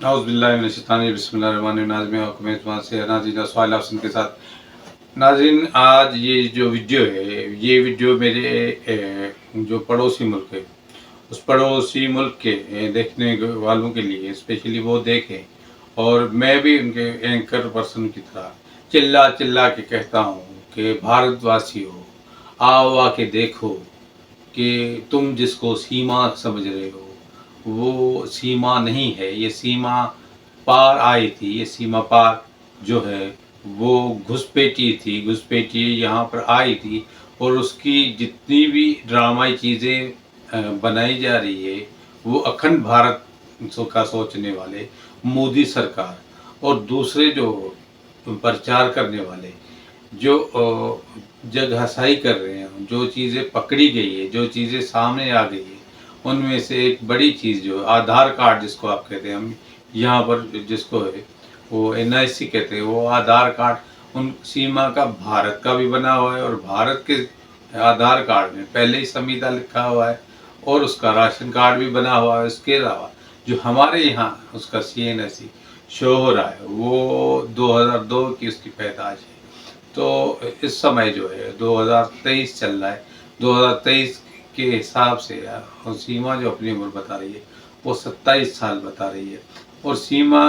औज़ुबिल्लाहि बिस्मिल्लाहिर्रहमानिर्रहीम। नाज़रीन आपको मेज़बान से नाज़रीन सवाल ऑप्शन के साथ। नाज़रीन आज ये जो वीडियो है, ये वीडियो मेरे जो पड़ोसी मुल्क है, उस पड़ोसी मुल्क के देखने वालों के लिए स्पेशली वो देखें, और मैं भी उनके एंकर पर्सन की तरह चिल्ला चिल्ला के कहता हूँ कि भारतवासियों, आओ आके देखो कि तुम जिसको सीमा समझ रहे हो, वो सीमा नहीं है। ये सीमा पार आई थी, ये सीमा पार जो है वो घुसपैठी थी, घुसपैठी यहाँ पर आई थी। और उसकी जितनी भी ड्रामाई चीज़ें बनाई जा रही है, वो अखंड भारत का सोचने वाले मोदी सरकार और दूसरे जो प्रचार करने वाले जो जग हसाई कर रहे हैं, जो चीज़ें पकड़ी गई है, जो चीज़ें सामने आ गई है, उनमें से एक बड़ी चीज़ जो आधार कार्ड जिसको आप कहते हैं, हम यहाँ पर जिसको है वो एनआईसी कहते हैं, वो आधार कार्ड उन सीमा का भारत का भी बना हुआ है। और भारत के आधार कार्ड में पहले ही संविदा लिखा हुआ है, और उसका राशन कार्ड भी बना हुआ है। इसके अलावा जो हमारे यहाँ उसका सीएनएससी शो हो रहा है, वो 2002 की उसकी पैदाश है। तो इस समय जो है 2023 चल रहा है, 2023 के हिसाब से और सीमा जो अपनी उम्र बता रही है वो 27 साल बता रही है। और सीमा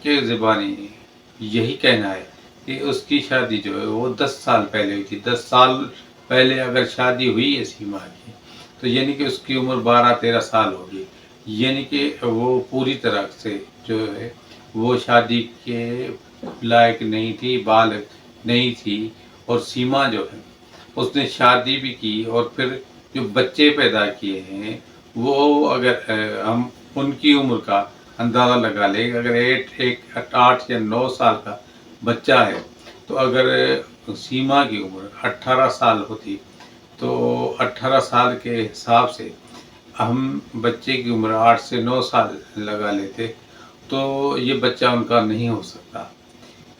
के ज़बानी यही कहना है कि उसकी शादी जो है वो 10 साल पहले हुई थी। 10 साल पहले अगर शादी हुई है सीमा की, तो यानी कि उसकी उम्र 12-13 साल होगी। यानी कि वो पूरी तरह से जो है वो शादी के लायक नहीं थी, बालिग नहीं थी। और सीमा जो है उसने शादी भी की, और फिर जो बच्चे पैदा किए हैं वो अगर हम उनकी उम्र का अंदाज़ा लगा लें, अगर एक 8 या 9 साल का बच्चा है, तो अगर सीमा की उम्र 18 साल होती, तो 18 साल के हिसाब से हम बच्चे की उम्र 8 से 9 साल लगा लेते, तो ये बच्चा उनका नहीं हो सकता।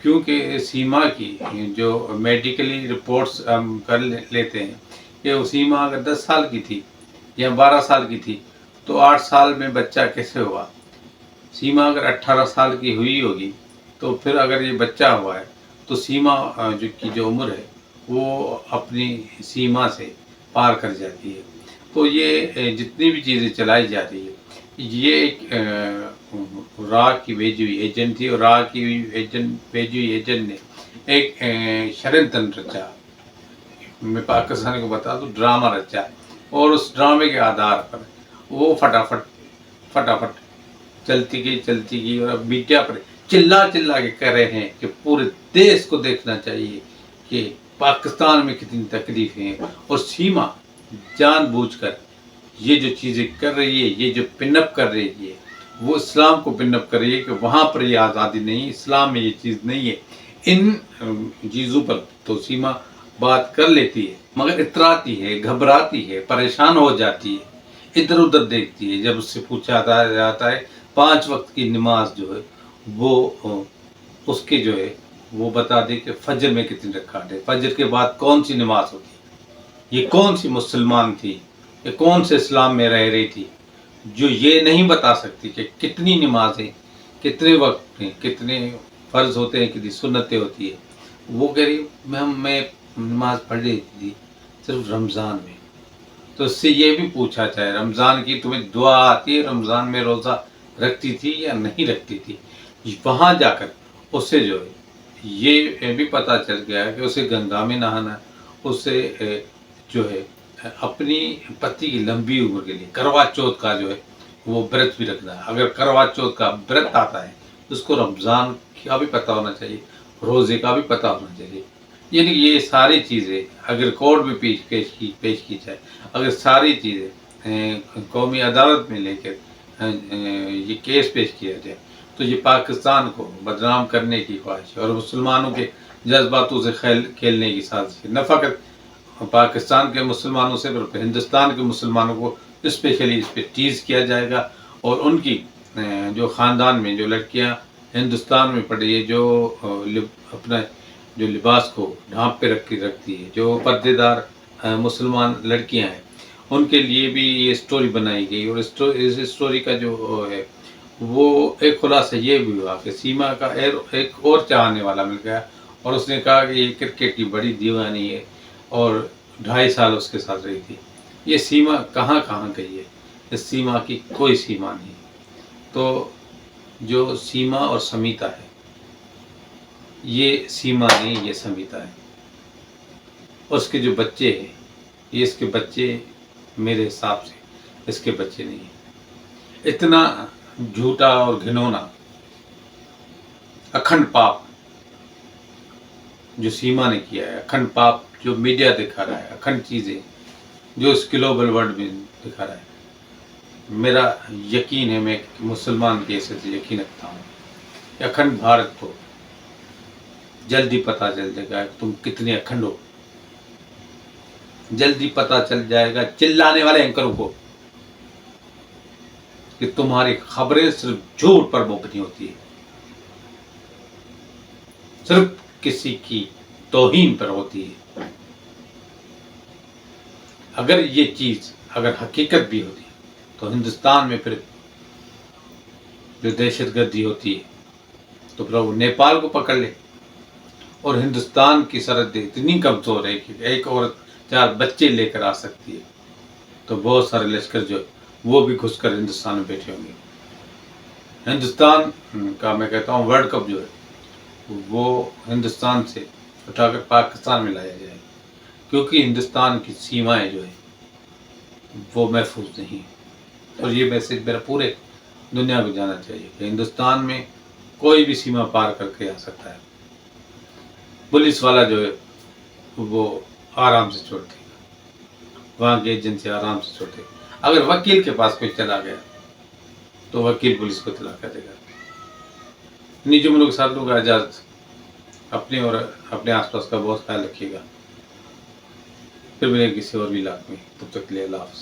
क्योंकि सीमा की जो मेडिकली रिपोर्ट्स हम कर लेते हैं कि वो सीमा अगर 10 साल की थी या 12 साल की थी, तो 8 साल में बच्चा कैसे हुआ। सीमा अगर 18 साल की हुई होगी, तो फिर अगर ये बच्चा हुआ है, तो सीमा जो उम्र है वो अपनी सीमा से पार कर जाती है। तो ये जितनी भी चीज़ें चलाई जा रही है, ये एक रा की भेजी हुई एजेंट थी, और रा की भेजी हुई एजेंट ने एक षड्यंत्र रचा। मैं पाकिस्तान को बता दूं, ड्रामा रचा, और उस ड्रामे के आधार पर वो फटाफट फटाफट चलती गई। और अब मीडिया पर चिल्ला चिल्ला के कह रहे हैं कि पूरे देश को देखना चाहिए कि पाकिस्तान में कितनी तकलीफें हैं, और सीमा जानबूझकर ये जो चीज़ें कर रही है, ये जो पिनअप कर रही है, वो इस्लाम को पिनअप कर रही है कि वहाँ पर ये आज़ादी नहीं, इस्लाम में ये चीज़ नहीं है। इन चीज़ों पर तो सीमा बात कर लेती है, मगर इतराती है, घबराती है, परेशान हो जाती है, इधर उधर देखती है। जब उससे पूछा जाता है 5 वक्त की नमाज जो है वो उसके जो है वो बता दे कि फजर में कितनी रकात है, फजर के बाद कौन सी नमाज होती है, ये कौन सी मुसलमान थी, ये कौन से इस्लाम में रह रही थी, जो ये नहीं बता सकती कि कितनी नमाजें, कितने वक्त हैं, कितने फ़र्ज़ होते हैं, कितनी सुन्नतें होती है। वो कह रही मैं नमाज पढ़ रही थी सिर्फ रमज़ान में। तो उससे ये भी पूछा जाए, रमज़ान की तुम्हें दुआ आती है, रमज़ान में रोज़ा रखती थी या नहीं रखती थी। वहाँ जाकर उससे जो है ये भी पता चल गया है कि उसे गंगा में नहाना है, उसे जो है अपनी पति की लंबी उम्र के लिए करवा चौथ का जो है वो व्रत भी रखना है। अगर करवा चौथ का व्रत आता है, तो उसको रमज़ान का भी पता होना चाहिए, रोज़े का भी पता होना चाहिए। यानी कि ये सारी चीज़ें अगर कोर्ट में पेश की जाए, अगर सारी चीज़ें कौमी अदालत में लेकर ये केस पेश किया जाए, तो ये पाकिस्तान को बदनाम करने की ख्वाहिश है और मुसलमानों के जज्बातों से खेलने की साजिश है। न फ़कत पाकिस्तान के मुसलमानों से, बल्कि हिंदुस्तान के मुसलमानों को स्पेशली इस पर टीज़ किया जाएगा। और उनकी जो ख़ानदान में जो लड़कियां हिंदुस्तान में पड़ी है, जो अपना जो लिबास को ढांप पे रखती है, जो पर्देदार मुसलमान लड़कियां हैं, उनके लिए भी ये स्टोरी बनाई गई। और इस स्टोरी का जो है वो एक खुलासा ये भी हुआ कि सीमा का एक और चाहने वाला मिल गया और उसने कहा कि ये क्रिकेट की बड़ी दीवानी है और 2.5 साल उसके साथ रही थी। ये सीमा कहाँ कहाँ गई है? इस सीमा की कोई सीमा नहीं। तो जो सीमा और समीता है, ये सीमा नहीं, ये समीता है। उसके जो बच्चे हैं, ये इसके बच्चे मेरे हिसाब से इसके बच्चे नहीं हैं। इतना झूठा और घिनौना अखंड पाप जो सीमा ने किया है, अखंड पाप जो मीडिया दिखा रहा है, अखंड चीज़ें जो इस ग्लोबल वर्ल्ड में दिखा रहा है, मेरा यकीन है, मैं एक मुसलमान के ऐसे से यकीन रखता हूँ कि अखंड भारत को जल्दी पता चल जाएगा कि तुम कितने अखंड हो। जल्दी पता चल जाएगा चिल्लाने वाले एंकरों को कि तुम्हारी खबरें सिर्फ झूठ पर मुबनी होती है, सिर्फ किसी की तौहीन पर होती है। अगर ये चीज अगर हकीकत भी होती तो हिंदुस्तान में फिर जो दहशतगर्दी होती है तो फिर वो नेपाल को पकड़ ले। और हिंदुस्तान की सरहदें इतनी कमजोर है कि एक औरत 4 बच्चे लेकर आ सकती है, तो बहुत सारे लश्कर जो वो भी घुसकर हिंदुस्तान में बैठे होंगे। हिंदुस्तान का मैं कहता हूँ वर्ल्ड कप जो है वो हिंदुस्तान से उठाकर पाकिस्तान में लाया जाए, क्योंकि हिंदुस्तान की सीमाएं जो है वो महफूज नहीं है। और ये मैसेज मेरा पूरे दुनिया को जाना चाहिए कि हिंदुस्तान में कोई भी सीमा पार करके आ सकता है। पुलिस वाला जो है वो आराम से छोड़ देगा, वहाँ के एजेंसी आराम से छोड़ देगा। अगर वकील के पास कोई चला गया तो वकील पुलिस को इत्तला कर देगा। निजी मुल्क साधनों का इजाज़त, अपने और अपने आसपास का बहुत ख्याल रखिएगा। फिर मिलेंगे किसी और भी इलाके में, तब तक के लिए अल्लाह हाफ़िज़।